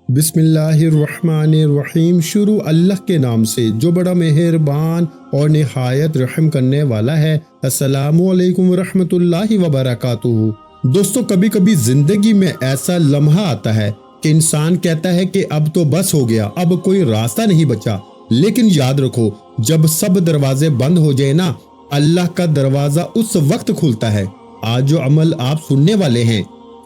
بسم اللہ الرحمن الرحیم۔ شروع اللہ کے نام سے جو بڑا مہربان اور نہایت رحم کرنے والا ہے۔ السلام علیکم ورحمۃ اللہ وبرکاتہ۔ دوستو، کبھی کبھی زندگی میں ایسا لمحہ آتا ہے کہ انسان کہتا ہے کہ اب تو بس ہو گیا، اب کوئی راستہ نہیں بچا۔ لیکن یاد رکھو، جب سب دروازے بند ہو جائے نا، اللہ کا دروازہ اس وقت کھلتا ہے۔ آج جو عمل آپ سننے والے ہیں،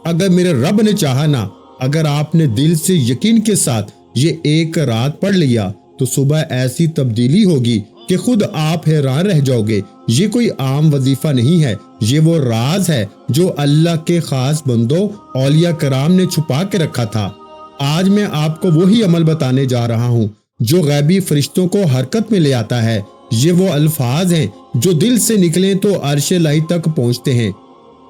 اگر میرے رب نے چاہا نا، اگر آپ نے دل سے یقین کے ساتھ یہ ایک رات پڑھ لیا تو صبح ایسی تبدیلی ہوگی کہ خود آپ حیران رہ جاؤ گے۔ یہ کوئی عام وظیفہ نہیں ہے، یہ وہ راز ہے جو اللہ کے خاص بندوں اولیاء کرام نے چھپا کے رکھا تھا۔ آج میں آپ کو وہی عمل بتانے جا رہا ہوں جو غیبی فرشتوں کو حرکت میں لے آتا ہے۔ یہ وہ الفاظ ہیں جو دل سے نکلیں تو عرش الہی تک پہنچتے ہیں۔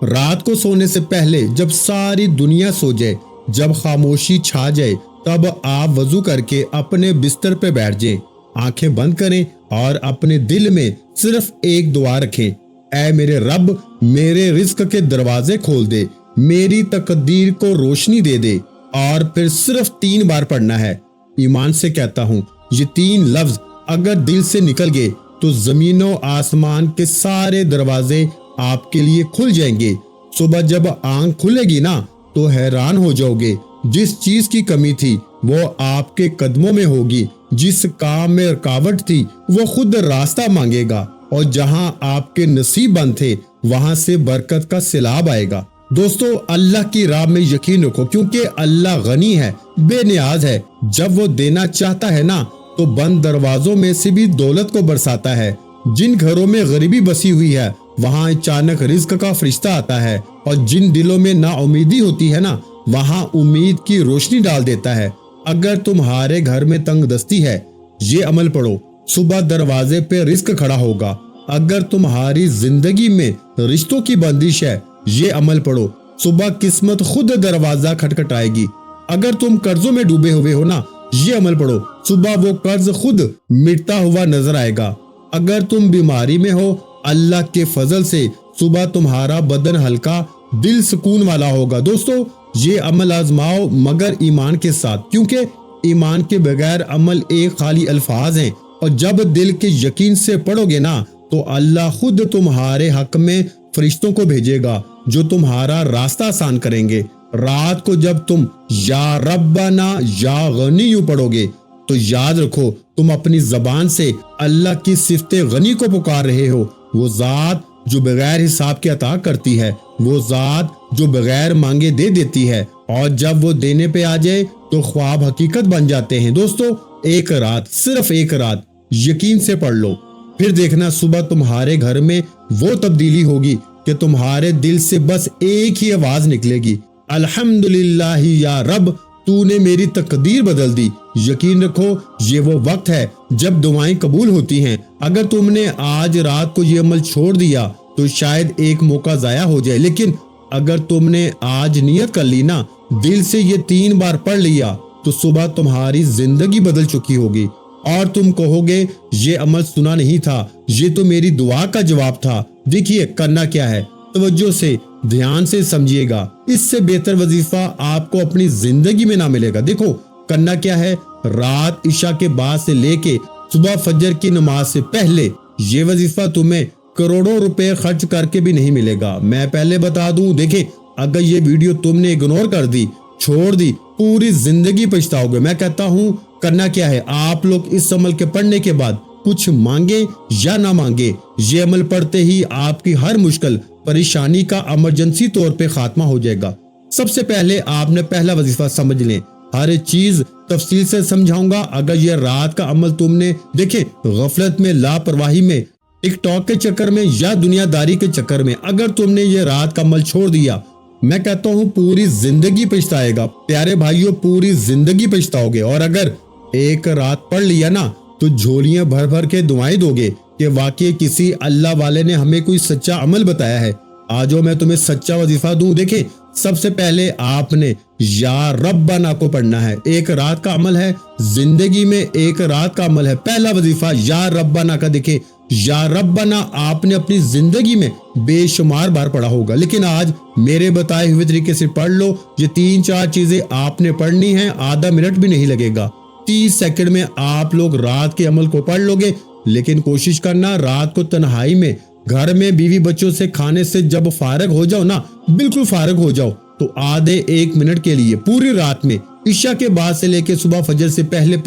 رات کو سونے سے پہلے جب ساری دنیا سو جائے، جب خاموشی چھا جائے، تب آپ وضو کر کے اپنے بستر پہ بیٹھ جائیں، آنکھیں بند کریں اور اپنے دل میں صرف ایک دعا رکھیں: اے میرے رب، میرے رزق کے دروازے کھول دے، میری تقدیر کو روشنی دے دے۔ اور پھر صرف 3 بار پڑھنا ہے۔ ایمان سے کہتا ہوں، یہ 3 لفظ اگر دل سے نکل گئے تو زمین و آسمان کے سارے دروازے آپ کے لیے کھل جائیں گے۔ صبح جب آنکھ کھلے گی نا تو حیران ہو جاؤ گے، جس چیز کی کمی تھی وہ آپ کے قدموں میں ہوگی، جس کام میں رکاوٹ تھی وہ خود راستہ مانگے گا، اور جہاں آپ کے نصیب بند تھے وہاں سے برکت کا سیلاب آئے گا۔ دوستو، اللہ کی راہ میں یقین رکھو، کیونکہ اللہ غنی ہے، بے نیاز ہے۔ جب وہ دینا چاہتا ہے نا تو بند دروازوں میں سے بھی دولت کو برساتا ہے۔ جن گھروں میں غریبی بسی ہوئی ہے وہاں اچانک رزق کا فرشتہ آتا ہے، اور جن دلوں میں نا امیدی ہوتی ہے نا وہاں امید کی روشنی ڈال دیتا ہے۔ اگر تمہارے گھر میں تنگ دستی ہے، یہ عمل پڑھو، صبح دروازے پہ رزق کھڑا ہوگا۔ اگر تمہاری زندگی میں رشتوں کی بندش ہے، یہ عمل پڑھو، صبح قسمت خود دروازہ کھٹکھٹائے گی۔ اگر تم قرضوں میں ڈوبے ہوئے ہو نا، یہ عمل پڑھو، صبح وہ قرض خود مٹتا ہوا نظر آئے گا۔ اگر تم بیماری میں ہو، اللہ کے فضل سے صبح تمہارا بدن ہلکا، دل سکون والا ہوگا۔ دوستو، یہ عمل آزماؤ، مگر ایمان کے ساتھ، کیونکہ ایمان کے بغیر عمل ایک خالی الفاظ ہیں، اور جب دل کے یقین سے پڑھو گے نا تو اللہ خود تمہارے حق میں فرشتوں کو بھیجے گا جو تمہارا راستہ آسان کریں گے۔ رات کو جب تم یا ربنا یا غنی پڑھو گے تو یاد رکھو، تم اپنی زبان سے اللہ کی صفت غنی کو پکار رہے ہو۔ وہ ذات جو بغیر حساب کے عطا کرتی ہے، وہ ذات جو بغیر مانگے دے دیتی ہے، اور جب وہ دینے پہ آ جائے تو خواب حقیقت بن جاتے ہیں۔ دوستو، ایک رات، صرف ایک رات یقین سے پڑھ لو، پھر دیکھنا صبح تمہارے گھر میں وہ تبدیلی ہوگی کہ تمہارے دل سے بس ایک ہی آواز نکلے گی: الحمدللہ یا رب، تو نے میری تقدیر بدل دی۔ یقین رکھو، یہ وہ وقت ہے جب دعائیں قبول ہوتی ہیں۔ اگر تم نے آج رات کو یہ عمل چھوڑ دیا تو شاید ایک موقع ضائع ہو جائے، لیکن اگر تم نے آج نیت کر لی نا، دل سے یہ 3 بار پڑھ لیا، تو صبح تمہاری زندگی بدل چکی ہوگی، اور تم کہو گے یہ عمل سنا نہیں تھا، یہ تو میری دعا کا جواب تھا۔ دیکھیے کرنا کیا ہے، توجہ سے دھیان سے سمجھیے گا، اس سے بہتر وظیفہ آپ کو اپنی زندگی میں نہ ملے گا۔ دیکھو کرنا کیا ہے، رات عشاء کے بعد سے لے کے صبح فجر کی نماز سے پہلے یہ وظیفہ تمہیں کروڑوں روپے خرچ کر کے بھی نہیں ملے گا۔ میں پہلے بتا دوں، دیکھیں اگر یہ ویڈیو تم نے اگنور کر دی، چھوڑ دی، پوری زندگی پچھتاؤ گے۔ میں کہتا ہوں کرنا کیا ہے، آپ لوگ اس عمل کے پڑھنے کے بعد کچھ مانگے یا نہ مانگے، یہ عمل پڑھتے ہی آپ کی ہر مشکل پریشانی کا ایمرجنسی طور پہ خاتمہ ہو جائے گا۔ سب سے پہلے آپ نے پہلا وظیفہ سمجھ لیں، ہر چیز تفصیل سے سمجھاؤں گا۔ اگر یہ رات کا عمل تم نے دیکھے غفلت میں، لاپرواہی میں، ٹک ٹاک کے چکر میں یا دنیا داری کے چکر میں اگر تم نے یہ رات کا عمل چھوڑ دیا، میں کہتا ہوں پوری زندگی پچھتائے گا۔ پیارے بھائیوں، پوری زندگی پچھتاؤ گے۔ اور اگر ایک رات پڑھ لیا نا تو جھولیاں بھر بھر کے دعائیں دو گے کہ واقعی کسی اللہ والے نے ہمیں کوئی سچا عمل بتایا ہے۔ آجو میں تمہیں سچا وظیفہ دوں۔ دیکھیں، سب سے پہلے آپ نے یا ربنا کو پڑھنا ہے، ایک رات کا عمل ہے، زندگی میں ایک رات کا عمل ہے۔ پہلا وظیفہ یا ربنا کا، دیکھیں یا ربنا آپ نے اپنی زندگی میں بے شمار بار پڑھا ہوگا، لیکن آج میرے بتائے ہوئے طریقے سے پڑھ لو۔ یہ 3-4 چیزیں آپ نے پڑھنی ہیں، آدھا منٹ بھی نہیں لگے گا، 30 سیکنڈ میں آپ لوگ رات کے عمل کو پڑھ لو گے۔ لیکن کوشش کرنا رات کو تنہائی میں گھر میں بیوی بچوں سے کھانے سے جب فارغ ہو جاؤ نا، بالکل فارغ ہو جاؤ، تو آدھے 1 منٹ کے لیے پوری رات میں عشاء کے بعد سے لے کے صبح فجر سے پہلے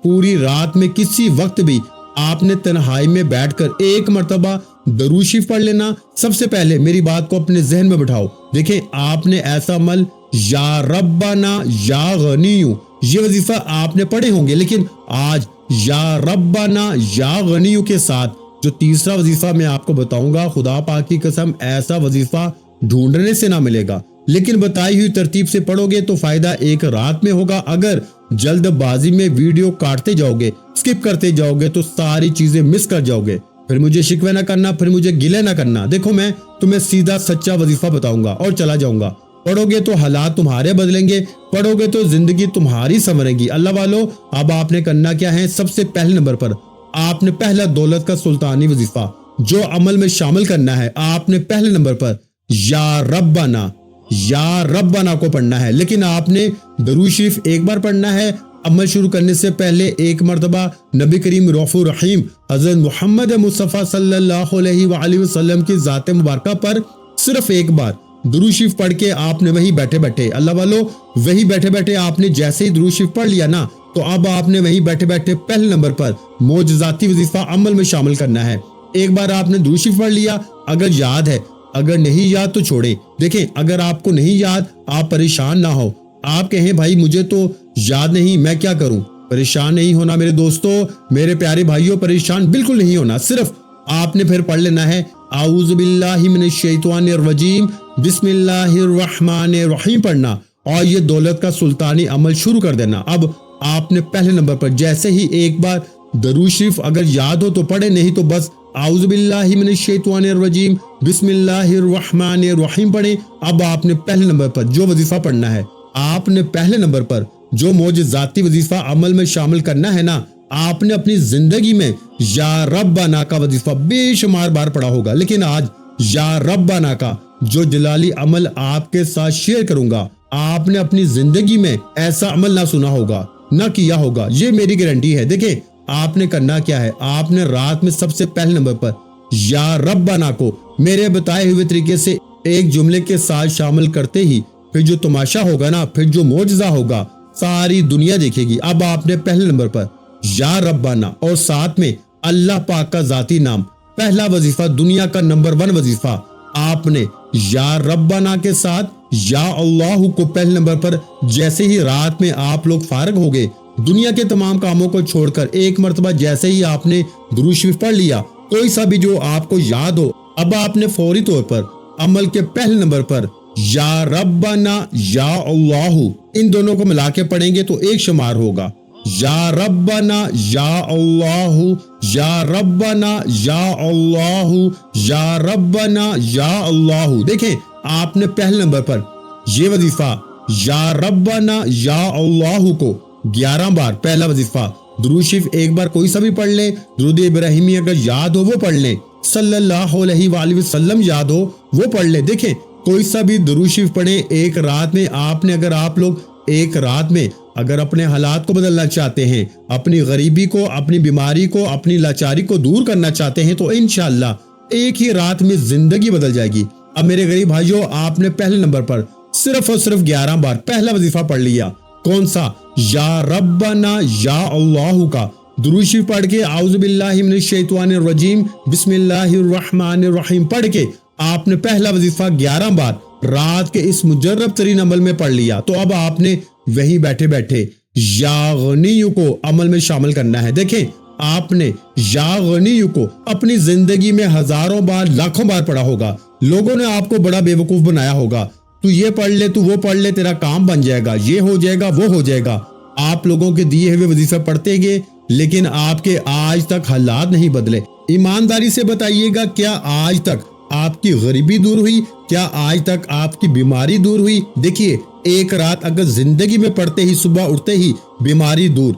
پوری رات میں کسی وقت بھی آپ نے تنہائی میں بیٹھ کر ایک مرتبہ درود شریف پڑھ لینا۔ سب سے پہلے میری بات کو اپنے ذہن میں بٹھاؤ، دیکھیں آپ نے ایسا عمل یا ربنا یا غنیو یہ وظیفہ آپ نے پڑھے ہوں گے، لیکن آج یا ربنا یا غنیو کے ساتھ جو تیسرا وظیفہ میں آپ کو بتاؤں گا، خدا پاک کی قسم ایسا وظیفہ ڈھونڈنے سے نہ ملے گا، لیکن بتائی ہوئی ترتیب سے پڑھو گے تو فائدہ ایک رات میں ہوگا۔ اگر جلد بازی میں ویڈیو کاٹتے جاؤ گے، سکپ کرتے جاؤ گے تو ساری چیزیں مس کر جاؤ گے، پھر مجھے شکوے نہ کرنا، پھر مجھے گلے نہ کرنا۔ دیکھو میں تمہیں سیدھا سچا وظیفہ بتاؤں گا اور چلا جاؤں گا، پڑھو گے تو حالات تمہارے بدلیں گے، پڑھو گے تو زندگی تمہاری سنورے گی۔ اللہ والو، اب آپ نے کرنا کیا ہے؟ سب سے پہلے نمبر پر آپ نے پہلا دولت کا سلطانی وظیفہ جو عمل میں شامل کرنا ہے، آپ نے پہلے نمبر پر یا ربنا کو پڑھنا ہے، لیکن آپ نے درود شریف ایک بار پڑھنا ہے۔ عمل شروع کرنے سے پہلے ایک مرتبہ نبی کریم رؤوف رحیم حضرت محمد مصطفیٰ صلی اللہ علیہ وآلہ وسلم کی ذات مبارکہ پر صرف ایک بار درود شریف پڑھ کے آپ نے وہی بیٹھے اللہ والو وہی بیٹھے آپ نے جیسے ہی درود شریف پڑھ لیا نا، تو اب آپ نے وہی بیٹھے پہلے نمبر پر معجزاتی وظیفہ عمل میں شامل کرنا ہے۔ ایک بار آپ نے درود شریف پڑھ لیا، اگر یاد ہے، اگر نہیں یاد تو چھوڑیں۔ دیکھیں اگر آپ کو نہیں یاد، آپ پریشان نہ ہو، آپ کہیں بھائی مجھے تو یاد نہیں، میں کیا کروں؟ پریشان نہیں ہونا میرے دوستو، میرے پیارے بھائیوں، پریشان بالکل نہیں ہونا۔ صرف آپ نے پھر پڑھ لینا ہے اعوذ باللہ من الشیطان الرجیم بسم اللہ الرحمن الرحیم پڑھنا، اور یہ دولت کا سلطانی عمل شروع کر دینا۔ اب آپ نے پہلے نمبر پر جیسے ہی ایک بار درود شریف اگر یاد ہو تو پڑھے، نہیں تو بس اعوذ باللہ من الشیطان الرجیم بسم اللہ الرحمن الرحیم پڑھیں۔ اب آپ نے پہلے نمبر پر جو وظیفہ پڑھنا ہے، آپ نے پہلے نمبر پر جو معجزاتی وظیفہ عمل میں شامل کرنا ہے نا، آپ نے اپنی زندگی میں یا ربنا کا وظیفہ بے شمار بار پڑھا ہوگا، لیکن آج یا ربنا کا جو جلالی عمل آپ کے ساتھ شیئر کروں گا، آپ نے اپنی زندگی میں ایسا عمل نہ سنا ہوگا، نہ کیا ہوگا، یہ میری گارنٹی ہے۔ دیکھیں آپ نے کرنا کیا ہے، آپ نے رات میں سب سے پہلے نمبر پر یا ربنا کو میرے بتائے ہوئے طریقے سے ایک جملے کے ساتھ شامل کرتے ہی پھر جو تماشا ہوگا نا، پھر جو معجزہ ہوگا ساری دنیا دیکھے گی۔ اب آپ نے پہلے نمبر پر یا ربنا اور ساتھ میں اللہ پاک کا ذاتی نام، پہلا وظیفہ دنیا کا نمبر 1 وظیفہ، آپ نے یا ربنا کے ساتھ یا اللہ کو پہلے نمبر پر جیسے ہی رات میں آپ لوگ فارغ ہو گئے، دنیا کے تمام کاموں کو چھوڑ کر ایک مرتبہ جیسے ہی آپ نے درود شریف پڑھ لیا، کوئی سا بھی جو آپ کو یاد ہو، اب آپ نے فوری طور پر عمل کے پہلے نمبر پر یا ربنا یا اللہ ان دونوں کو ملا کے پڑھیں گے تو ایک شمار ہوگا، یا ربنا یا اللہ یا ربنا یا اللہ یا ربنا یا اللہ۔ دیکھیں آپ نے پہلے نمبر پر یہ وظیفہ یا ربنا یا اللہ کو 11 بار، پہلا وظیفہ درود شریف ایک بار کوئی سا بھی پڑھ لیں، درود ابراہیمی اگر یاد ہو وہ پڑھ لیں، صلی اللہ علیہ وآلہ وسلم یاد ہو وہ پڑھ لیں۔ دیکھیں کوئی سا بھی درود شریف پڑھیں ایک رات میں، آپ لوگ ایک رات میں اگر اپنے حالات کو بدلنا چاہتے ہیں، اپنی غریبی کو، اپنی بیماری کو، اپنی لاچاری کو دور کرنا چاہتے ہیں تو انشاءاللہ ایک ہی رات میں زندگی بدل جائے گی۔ اب میرے غریب بھائیوں، آپ نے پہلے نمبر پر صرف اور صرف 11 بار پہلا وظیفہ پڑھ لیا، کون سا؟ یا ربنا یا اللہ کا درود شریف پڑھ کے اعوذ باللہ من الشیطان الرجیم بسم اللہ الرحمن الرحیم پڑھ کے آپ نے پہلا وظیفہ 11 بار رات کے اس مجرب ترین عمل میں پڑھ لیا، تو اب آپ نے وہیں بیٹھے یا غنیو کو عمل میں شامل کرنا ہے۔ دیکھیں آپ نے یا غنیو کو اپنی زندگی میں ہزاروں بار، لاکھوں بار پڑھا ہوگا، لوگوں نے آپ کو بڑا بے وقوف بنایا ہوگا، تو یہ پڑھ لے، تو وہ پڑھ لے، تیرا کام بن جائے گا، یہ ہو جائے گا، وہ ہو جائے گا۔ آپ لوگوں کے دیے ہوئے وظیفے پڑھتے گئے، لیکن آپ کے آج تک حالات نہیں بدلے۔ ایمانداری سے بتائیے گا، کیا آج تک آپ کی غریبی دور ہوئی؟ کیا آج تک آپ کی بیماری دور ہوئی؟ دیکھیے ایک رات اگر زندگی میں پڑھتے ہی، صبح اٹھتے ہی بیماری دور،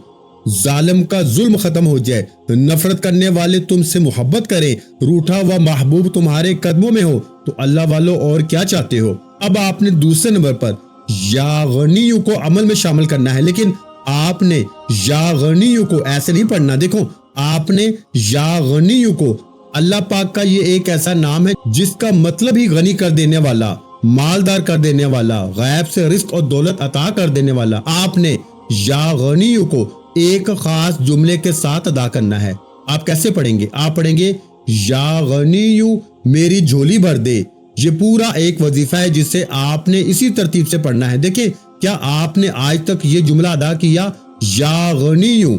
ظالم کا ظلم ختم ہو جائے، نفرت کرنے والے تم سے محبت کریں، روٹھا ہوا محبوب تمہارے قدموں میں ہو، تو اللہ والو اور کیا چاہتے ہو۔ اب آپ نے دوسرے نمبر پر یا غنیو کو عمل میں شامل کرنا ہے، لیکن آپ نے یا غنیو کو ایسے نہیں پڑھنا۔ دیکھو آپ نے یا غنیو کو، اللہ پاک کا یہ ایک ایسا نام ہے جس کا مطلب ہی غنی کر دینے والا، مالدار کر دینے والا، غیب سے رزق اور دولت عطا کر دینے والا۔ آپ نے یا غنیو کو ایک خاص جملے کے ساتھ ادا کرنا ہے۔ آپ کیسے پڑھیں گے؟ آپ پڑھیں گے یا غنیو میری جھولی بھر دے۔ یہ پورا ایک وظیفہ ہے جسے آپ نے اسی ترتیب سے پڑھنا ہے۔ دیکھیں کیا آپ نے آج تک یہ جملہ ادا کیا؟ یا غنیو،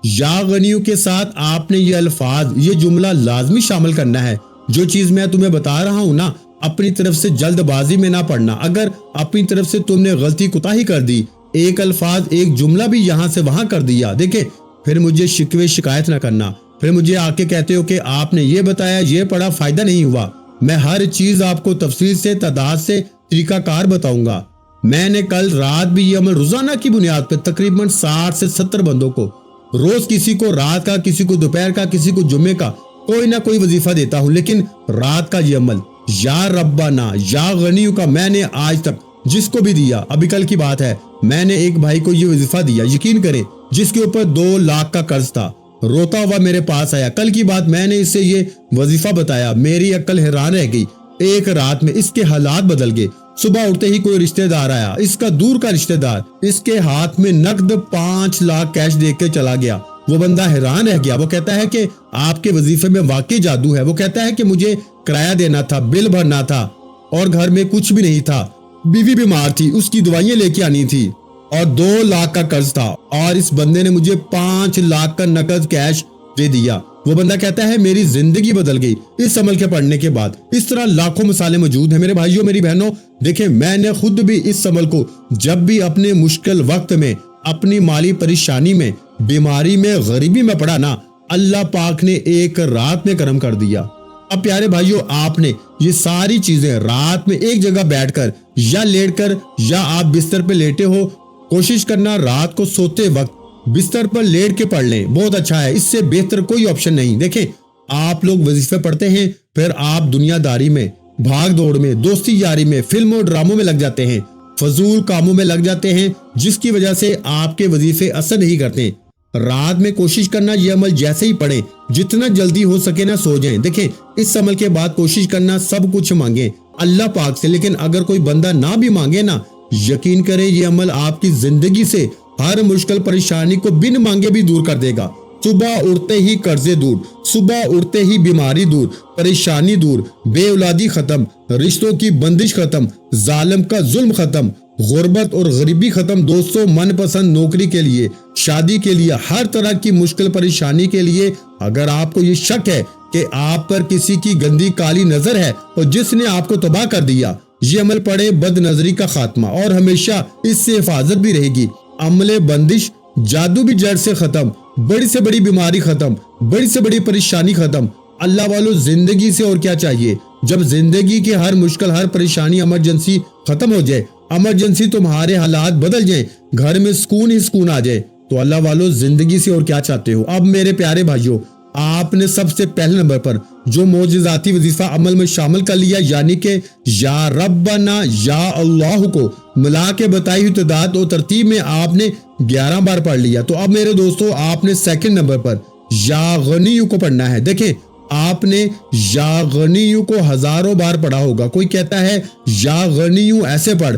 یا غنیو کے ساتھ آپ نے یہ الفاظ، یہ جملہ لازمی شامل کرنا ہے۔ جو چیز میں تمہیں بتا رہا ہوں نا، اپنی طرف سے جلد بازی میں نہ پڑھنا۔ اگر اپنی طرف سے تم نے غلطی کوتاہی کر دی، ایک الفاظ ایک جملہ بھی یہاں سے وہاں کر دیا، دیکھیں پھر مجھے شکوے شکایت نہ کرنا، پھر مجھے آ کے کہتے ہو کہ آپ نے یہ بتایا، یہ پڑھا، فائدہ نہیں ہوا۔ میں ہر چیز آپ کو تفصیل سے، تعداد سے، طریقہ کار بتاؤں گا۔ میں نے کل رات بھی یہ عمل روزانہ کی بنیاد پہ تقریباً 60 سے 70 بندوں کو، روز کسی کو رات کا، کسی کو دوپہر کا، کسی کو جمعے کا کوئی نہ کوئی وظیفہ دیتا ہوں، لیکن رات کا یہ عمل یا ربنا یا غنیو کا میں نے آج تک جس کو بھی دیا، ابھی کل کی بات ہے، میں نے ایک بھائی کو یہ وظیفہ دیا، یقین کریں، جس کے اوپر 2 لاکھ کا قرض تھا، روتا ہوا میرے پاس آیا، کل کی بات میں نے اسے یہ وظیفہ بتایا، میری عقل حیران رہ گئی۔ ایک رات میں اس کے حالات بدل گئے۔ صبح اٹھتے ہی کوئی رشتہ دار آیا، اس کا دور کا رشتہ دار، اس کے ہاتھ میں نقد 5 لاکھ کیش دے کے چلا گیا۔ وہ بندہ حیران رہ گیا۔ وہ کہتا ہے کہ آپ کے وظیفے میں واقعی جادو ہے۔ وہ کہتا ہے کہ مجھے کرایہ دینا تھا، بل بھرنا تھا، اور گھر میں کچھ بھی نہیں تھا، بیوی بیمار تھی، اس کی دوائیں لے کے آنی تھی، اور 2 لاکھ کا قرض تھا، اور اس بندے نے مجھے 5 لاکھ کا نقد کیش دے دیا۔ وہ بندہ کہتا ہے میری زندگی بدل گئی اس عمل کے پڑھنے کے بعد۔ اس طرح لاکھوں مثالیں موجود ہیں میرے بھائیوں، میری بہنوں۔ دیکھیں میں نے خود بھی اس عمل کو جب بھی اپنے مشکل وقت میں، اپنی مالی پریشانی میں، بیماری میں، غریبی میں پڑا نا، اللہ پاک نے ایک رات میں کرم کر دیا۔ اب پیارے بھائیوں، آپ نے یہ ساری چیزیں رات میں ایک جگہ بیٹھ کر یا لیٹ کر، یا آپ بستر پہ لیٹے ہو، کوشش کرنا رات کو سوتے وقت بستر پر لیٹ کے پڑھ لیں، بہت اچھا ہے۔ اس سے بہتر کوئی آپشن نہیں۔ دیکھیں آپ لوگ وظیفے پڑھتے ہیں، پھر آپ دنیا داری میں، بھاگ دوڑ میں، دوستی یاری میں، فلموں اور ڈراموں میں لگ جاتے ہیں، فضول کاموں میں لگ جاتے ہیں، جس کی وجہ سے آپ کے وظیفے اثر نہیں کرتے۔ رات میں کوشش کرنا یہ عمل جیسے ہی پڑھیں، جتنا جلدی ہو سکے نہ سو جائیں۔ دیکھیں اس عمل کے بعد کوشش کرنا سب کچھ مانگیں اللہ پاک سے، لیکن اگر کوئی بندہ نہ بھی مانگے نا، یقین کریں یہ عمل آپ کی زندگی سے ہر مشکل پریشانی کو بن مانگے بھی دور کر دے گا۔ صبح اٹھتے ہی قرضے دور، صبح اٹھتے ہی بیماری دور، پریشانی دور، بے اولادی ختم، رشتوں کی بندش ختم، ظالم کا ظلم ختم، غربت اور غریبی ختم، دوستوں من پسند نوکری کے لیے، شادی کے لیے، ہر طرح کی مشکل پریشانی کے لیے۔ اگر آپ کو یہ شک ہے کہ آپ پر کسی کی گندی کالی نظر ہے اور جس نے آپ کو تباہ کر دیا، یہ عمل پڑھے، بد نظری کا خاتمہ اور ہمیشہ اس سے حفاظت بھی رہے گی۔ عمل بندش، جادو بھی جڑ سے ختم، بڑی سے بڑی بیماری ختم، بڑی سے بڑی پریشانی ختم۔ اللہ والو زندگی سے اور کیا چاہیے؟ جب زندگی کی ہر مشکل، ہر پریشانی، ایمرجنسی ختم ہو جائے، ایمرجنسی تمہارے حالات بدل جائیں، گھر میں سکون ہی سکون آ جائے، تو اللہ والو زندگی سے اور کیا چاہتے ہو؟ اب میرے پیارے بھائیوں، آپ نے سب سے پہلے نمبر پر جو معجزاتی وظیفہ عمل میں شامل کر لیا، یعنی کہ یا ربنا یا اللہ کو ملا کے بتائی ہوئی تعداد اور ترتیب میں آپ نے 11 بار پڑھ لیا۔ تو اب میرے دوستو، آپ نے سیکنڈ نمبر پر یا غنیو کو پڑھنا ہے۔ دیکھیں آپ نے یا غنیو کو ہزاروں بار پڑھا ہوگا۔ کوئی کہتا ہے یا غنیو ایسے پڑھ،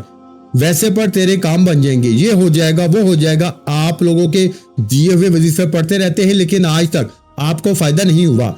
ویسے پڑھ، تیرے کام بن جائیں گے، یہ ہو جائے گا، وہ ہو جائے گا۔ آپ لوگوں کے دیے ہوئے وظیفے پڑھتے رہتے ہیں، لیکن آج تک آپ کو فائدہ نہیں ہوا۔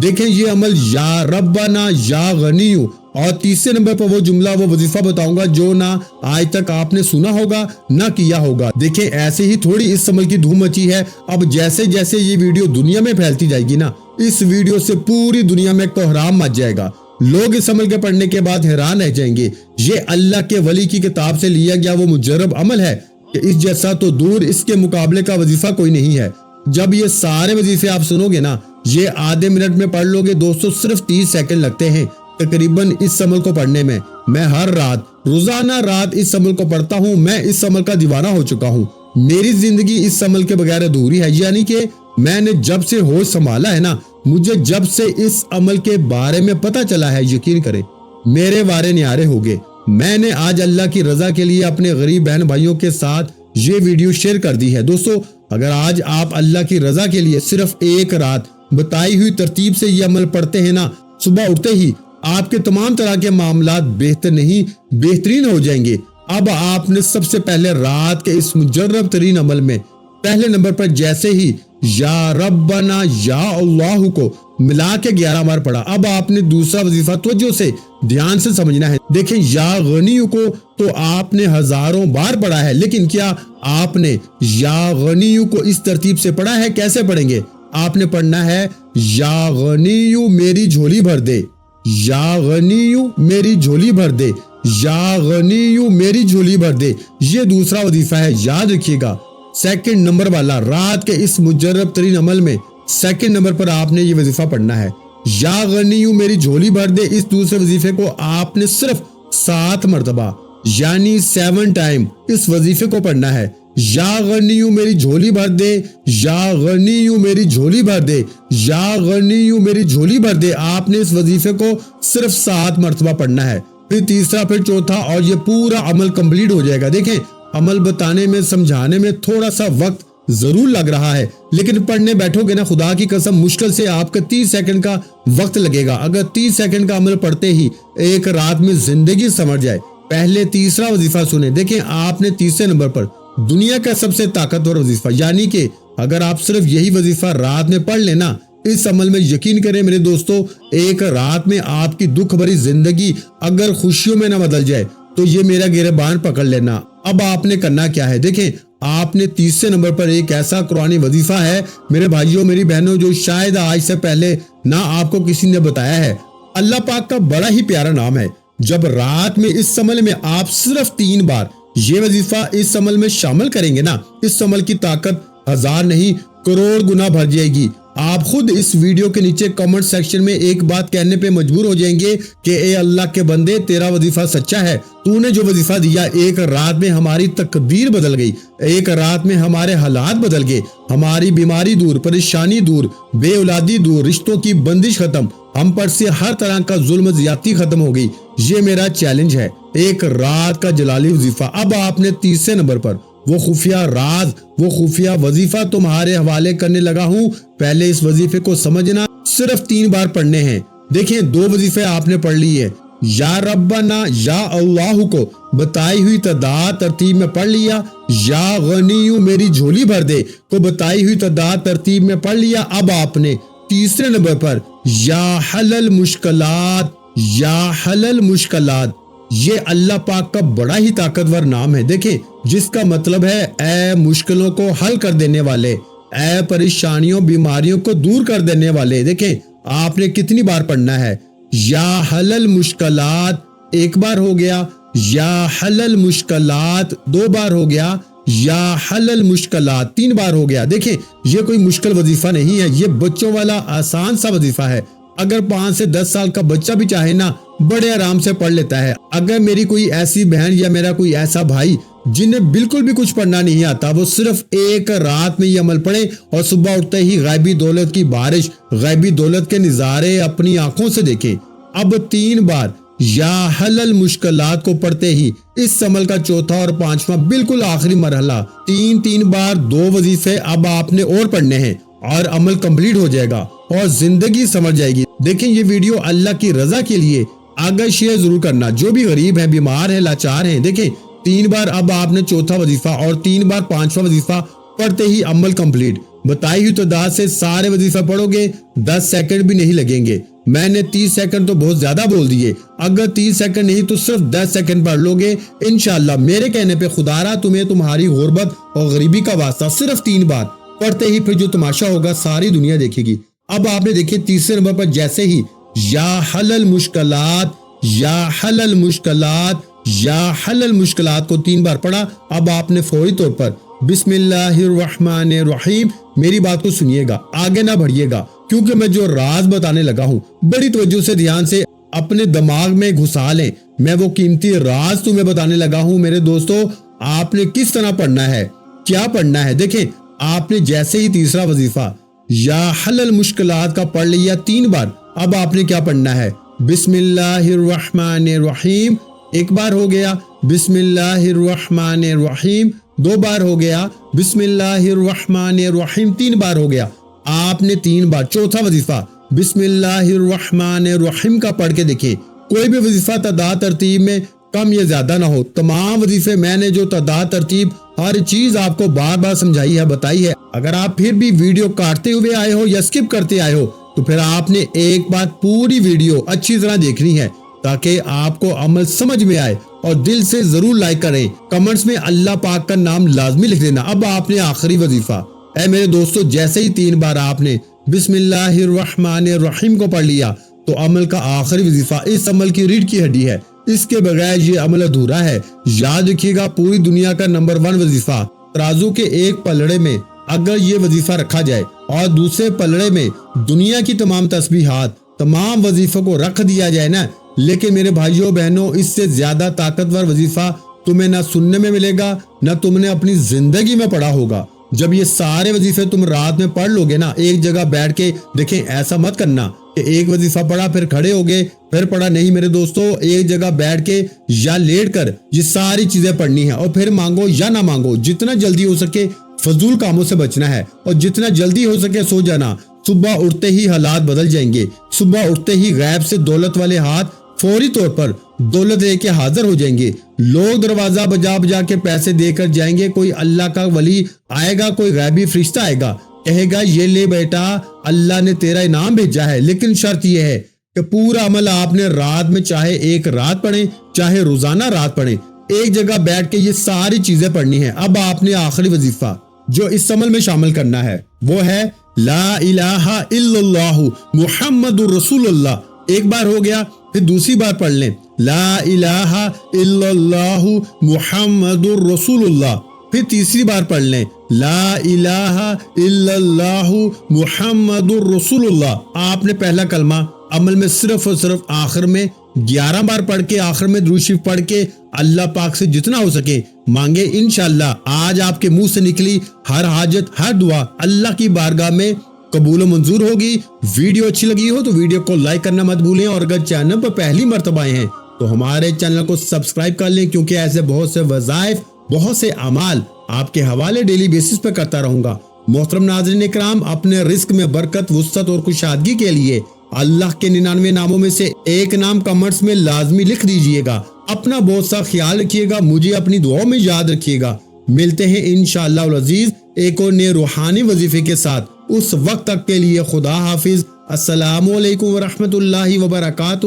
دیکھیں یہ عمل یا ربنا یا غنیو، اور تیسرے نمبر پر وہ جملہ، وہ وظیفہ بتاؤں گا جو نہ آج تک آپ نے سنا ہوگا نہ کیا ہوگا۔ دیکھیں ایسے ہی تھوڑی اس عمل کی دھوم مچی ہے۔ اب جیسے جیسے یہ ویڈیو دنیا میں پھیلتی جائے گی نا، اس ویڈیو سے پوری دنیا میں کوہرام مچ جائے گا۔ لوگ اس عمل کے پڑھنے کے بعد حیران رہ جائیں گے۔ یہ اللہ کے ولی کی کتاب سے لیا گیا وہ مجرب عمل ہے کہ اس جیسا تو دور، اس کے مقابلے کا وظیفہ کوئی نہیں ہے۔ جب یہ سارے وظیفے آپ سنو گے نا، یہ آدھے منٹ میں پڑھ لو گے دوستو، صرف 30 سیکنڈ لگتے ہیں تقریباً اس عمل کو پڑھنے میں۔ میں ہر رات، روزانہ رات اس عمل کو پڑھتا ہوں، میں اس عمل کا دیوانہ ہو چکا ہوں۔ میری زندگی اس عمل کے بغیر ادھوری ہے، یعنی کہ میں نے جب سے ہوش سنبھالا ہے نا، مجھے جب سے اس عمل کے بارے میں پتہ چلا ہے، یقین کریں میرے وارے نیارے ہو گئے۔ میں نے آج اللہ کی رضا کے لیے اپنے غریب بہن بھائیوں کے ساتھ یہ ویڈیو شیئر کر دی ہے۔ دوستو، اگر آج آپ اللہ کی رضا کے لیے صرف ایک رات بتائی ہوئی ترتیب سے یہ عمل پڑھتے ہیں نا، صبح اٹھتے ہی آپ کے تمام طرح کے معاملات بہترین ہو جائیں گے۔ اب آپ نے سب سے پہلے رات کے اس مجرب ترین عمل میں پہلے نمبر پر جیسے ہی یا ربنا یا اللہ کو ملا کے 11 بار پڑھا، اب آپ نے دوسرا وظیفہ توجہ سے دھیان سے سمجھنا ہے۔ دیکھیں، یا غنیو کو تو آپ نے ہزاروں بار پڑھا ہے، لیکن کیا آپ نے یا غنیو کو اس ترتیب سے پڑھا ہے؟ کیسے پڑھیں گے؟ آپ نے پڑھنا ہے یا غنیو میری جھولی بھر دے، یا غنیو میری جھولی بھر دے، یا غنیو میری جھولی بھر دے۔ یہ دوسرا وظیفہ ہے، یاد رکھیے گا۔ سیکنڈ نمبر والا رات کے اس مجرب ترین عمل میں سیکنڈ نمبر پر آپ نے یہ وظیفہ پڑھنا ہے، یا غنیو میری جھولی بھر دے۔ اس دوسرے وظیفے کو آپ نے صرف 7 مرتبہ یعنی 7 ٹائم اس وظیفے کو پڑھنا ہے، یا غنیو میری جھولی بھر دے، یا غنیو میری جھولی بھر دے، یا غنیو میری جھولی بھر دے۔ آپ نے اس وظیفے کو صرف 7 مرتبہ پڑھنا ہے، پھر تیسرا، پھر چوتھا، اور یہ پورا عمل کمپلیٹ ہو جائے گا۔ دیکھیں، عمل بتانے میں سمجھانے میں تھوڑا سا وقت ضرور لگ رہا ہے، لیکن پڑھنے بیٹھو گے نا، خدا کی قسم مشکل سے آپ کا 30 سیکنڈ کا وقت لگے گا۔ اگر 30 سیکنڈ کا عمل پڑھتے ہی ایک رات میں زندگی سمجھ جائے۔ پہلے تیسرا وظیفہ سنیں۔ دیکھیں، آپ نے تیسرے نمبر پر دنیا کا سب سے طاقتور وظیفہ، یعنی کہ اگر آپ صرف یہی وظیفہ رات میں پڑھ لینا، اس عمل میں یقین کریں میرے دوستو، ایک رات میں آپ کی دکھ بھری زندگی اگر خوشیوں میں نہ بدل جائے تو یہ میرا گریبان پکڑ لینا۔ اب آپ نے کرنا کیا ہے؟ دیکھیں، آپ نے تیسرے نمبر پر ایک ایسا قرآنی وظیفہ ہے میرے بھائیوں میری بہنوں، جو شاید آج سے پہلے نہ آپ کو کسی نے بتایا ہے۔ اللہ پاک کا بڑا ہی پیارا نام ہے۔ جب رات میں اس عمل میں آپ صرف 3 بار یہ وظیفہ اس عمل میں شامل کریں گے نا، اس عمل کی طاقت 1000 نہیں کروڑ گنا بڑھ جائے گی۔ آپ خود اس ویڈیو کے نیچے کمنٹ سیکشن میں ایک بات کہنے پہ مجبور ہو جائیں گے کہ اے اللہ کے بندے، تیرا وظیفہ سچا ہے، تو نے جو وظیفہ دیا، ایک رات میں ہماری تقدیر بدل گئی، ایک رات میں ہمارے حالات بدل گئے، ہماری بیماری دور، پریشانی دور، بے اولادی دور، رشتوں کی بندش ختم، ہم پر سے ہر طرح کا ظلم زیادتی ختم ہو گئی۔ یہ میرا چیلنج ہے، ایک رات کا جلالی وظیفہ۔ اب آپ نے تیسرے نمبر پر وہ خفیہ راز، وہ خفیہ وظیفہ تمہارے حوالے کرنے لگا ہوں۔ پہلے اس وظیفے کو سمجھنا، صرف 3 بار پڑھنے ہیں۔ دیکھیں، 2 وظیفے آپ نے پڑھ لی ہے، یا ربنا یا اللہ کو بتائی ہوئی تعداد ترتیب میں پڑھ لیا، یا غنیو میری جھولی بھر دے کو بتائی ہوئی تعداد ترتیب میں پڑھ لیا۔ اب آپ نے تیسرے نمبر پر یا حل المشکلات، یا حل المشکلات، یہ اللہ پاک کا بڑا ہی طاقتور نام ہے۔ دیکھیں، جس کا مطلب ہے اے مشکلوں کو حل کر دینے والے، اے پریشانیوں بیماریوں کو دور کر دینے والے۔ دیکھیں، آپ نے کتنی بار پڑھنا ہے؟ یا حل المشکلات 1 بار ہو گیا، یا حل المشکلات 2 بار ہو گیا، یا حل المشکلات 3 بار ہو گیا۔ دیکھیں، یہ کوئی مشکل وظیفہ نہیں ہے، یہ بچوں والا آسان سا وظیفہ ہے۔ اگر 5 سے 10 سال کا بچہ بھی چاہے نا، بڑے آرام سے پڑھ لیتا ہے۔ اگر میری کوئی ایسی بہن یا میرا کوئی ایسا بھائی جنہیں بالکل بھی کچھ پڑھنا نہیں آتا، وہ صرف ایک رات میں یہ عمل پڑھے اور صبح اٹھتے ہی غیبی دولت کی بارش، غیبی دولت کے نظارے اپنی آنکھوں سے دیکھیں۔ اب 3 بار یا حل المشکلات کو پڑھتے ہی اس عمل کا چوتھا اور 5واں بالکل آخری مرحلہ، 3 بار 2 وظیفے اب آپ نے اور پڑھنے ہیں، اور عمل کمپلیٹ ہو جائے گا اور زندگی سمجھ جائے گی۔ دیکھیں، یہ ویڈیو اللہ کی رضا کے لیے آگے شیئر ضرور کرنا، جو بھی غریب ہیں، بیمار ہیں، لاچار ہیں۔ دیکھیں، 3 بار اب آپ نے چوتھا وظیفہ اور 3 بار 5واں وظیفہ پڑھتے ہی عمل کمپلیٹ۔ بتائی ہوئی تعداد سے سارے وظیفہ پڑھو گے، 10 سیکنڈ بھی نہیں لگیں گے۔ میں نے 30 سیکنڈ تو بہت زیادہ بول دیے، اگر 30 سیکنڈ نہیں تو صرف 10 سیکنڈ پڑھ لو گے انشاءاللہ۔ میرے کہنے پہ خدا را تمہیں تمہاری غربت اور غریبی کا واسطہ، صرف 3 بار پڑھتے ہی پھر جو تماشا ہوگا ساری دنیا دیکھے گی۔ اب آپ نے دیکھیں، تیسرے نمبر پر جیسے ہی یا حل المشکلات، یا حل المشکلات، یا حل المشکلات کو 3 بار پڑھا، اب آپ نے فوری طور پر بسم اللہ الرحمن الرحیم، میری بات کو سنیے گا، آگے نہ بڑھیے گا، کیونکہ میں جو راز بتانے لگا ہوں بڑی توجہ سے دھیان سے اپنے دماغ میں گھسا لیں۔ میں وہ قیمتی راز تمہیں بتانے لگا ہوں میرے دوستو۔ آپ نے کس طرح پڑھنا ہے؟ کیا پڑھنا ہے؟ دیکھیں آپ نے جیسے ہی تیسرا وظیفہ یا حل المشکلات کا پڑھ لیا 3 بار، اب آپ نے کیا پڑھنا ہے؟ بسم اللہ الرحمن الرحیم 1 بار ہو گیا، بسم اللہ الرحمن الرحیم 2 بار ہو گیا، بسم اللہ الرحمن الرحیم 3 بار ہو گیا۔ آپ نے 3 بار چوتھا وظیفہ بسم اللہ الرحمن الرحیم کا پڑھ کے دیکھیں، کوئی بھی وظیفہ تعداد ترتیب میں کم یا زیادہ نہ ہو۔ تمام وظیفے میں نے جو تعداد ترتیب ہر چیز آپ کو بار بار سمجھائی ہے، بتائی ہے۔ اگر آپ پھر بھی ویڈیو کاٹتے ہوئے آئے ہو یا سکپ کرتے آئے ہو تو پھر آپ نے ایک بار پوری ویڈیو اچھی طرح دیکھنی ہے تاکہ آپ کو عمل سمجھ میں آئے، اور دل سے ضرور لائک کریں، کمنٹس میں اللہ پاک کا نام لازمی لکھ دینا۔ اب آپ نے آخری وظیفہ، اے میرے دوستو، جیسے ہی 3 بار آپ نے بسم اللہ الرحمن الرحیم کو پڑھ لیا تو عمل کا آخری وظیفہ اس عمل کی ریڑھ کی ہڈی ہے، اس کے بغیر یہ عمل ادھورا ہے۔ یاد رکھیے گا، پوری دنیا کا نمبر 1 وظیفہ، ترازو کے ایک پلڑے میں اگر یہ وظیفہ رکھا جائے اور دوسرے پلڑے میں دنیا کی تمام تسبیحات، تمام وظیفوں کو رکھ دیا جائے نا، لیکن میرے بھائیوں بہنوں، اس سے زیادہ طاقتور وظیفہ تمہیں نہ سننے میں ملے گا، نہ تم نے اپنی زندگی میں پڑھا ہوگا۔ جب یہ سارے وظیفے تم رات میں پڑھ لو گے نا ایک جگہ بیٹھ کے، دیکھیں ایسا مت کرنا کہ ایک وظیفہ پڑھا پھر کھڑے ہو گئے پھر پڑھا نہیں، میرے دوستو ایک جگہ بیٹھ کے یا لیٹ کر یہ ساری چیزیں پڑھنی ہیں، اور پھر مانگو یا نہ مانگو، جتنا جلدی ہو سکے فضول کاموں سے بچنا ہے، اور جتنا جلدی ہو سکے سو جانا۔ صبح اٹھتے ہی حالات بدل جائیں گے، صبح اٹھتے ہی غیب سے دولت والے ہاتھ فوری طور پر دولت لے کے حاضر ہو جائیں گے، لوگ دروازہ بجا بجا کے پیسے دے کر جائیں گے، کوئی اللہ کا ولی آئے گا، کوئی غیبی فرشتہ آئے گا، کہے گا یہ لے بیٹا اللہ نے تیرا انعام بھیجا ہے، لیکن شرط یہ ہے کہ پورا عمل آپ نے رات میں چاہے ایک رات پڑھیں چاہے روزانہ رات پڑھیں، ایک جگہ بیٹھ کے یہ ساری چیزیں پڑھنی ہیں۔ اب آپ نے آخری وظیفہ جو اس عمل میں شامل کرنا ہے وہ ہے لا الہ الا اللہ محمد الرسول اللہ۔ 1 بار ہو گیا، پھر دوسری بار پڑھ لیں لا الہ الا اللہ محمد الرسول اللہ، پھر تیسری بار پڑھ لیں لا الہ الا اللہ محمد الرسول اللہ۔ آپ نے پہلا کلمہ عمل میں صرف اور صرف آخر میں 11 بار پڑھ کے، آخر میں درود شریف پڑھ کے اللہ پاک سے جتنا ہو سکے مانگے، انشاءاللہ آج آپ کے منہ سے نکلی ہر حاجت، ہر دعا اللہ کی بارگاہ میں قبول و منظور ہوگی۔ ویڈیو اچھی لگی ہو تو ویڈیو کو لائک کرنا مت بھولیں، اور اگر چینل پر پہلی مرتبہ آئے ہیں تو ہمارے چینل کو سبسکرائب کر لیں، کیونکہ ایسے بہت سے وظائف، بہت سے اعمال آپ کے حوالے ڈیلی بیسس پہ کرتا رہوں گا۔ محترم ناظرین کرام، اپنے رزق میں برکت، وسعت اور کشادگی کے لیے اللہ کے 99 ناموں میں سے ایک نام کمنٹس میں لازمی لکھ دیجئے گا۔ اپنا بہت سا خیال رکھیے گا، مجھے اپنی دعاؤں میں یاد رکھیے گا۔ ملتے ہیں انشاءاللہ العزیز ایک اور نئے روحانی وظیفے کے ساتھ، اس وقت تک کے لیے خدا حافظ۔ السلام علیکم ورحمۃ اللہ وبرکاتہ۔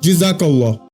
جزاک اللہ۔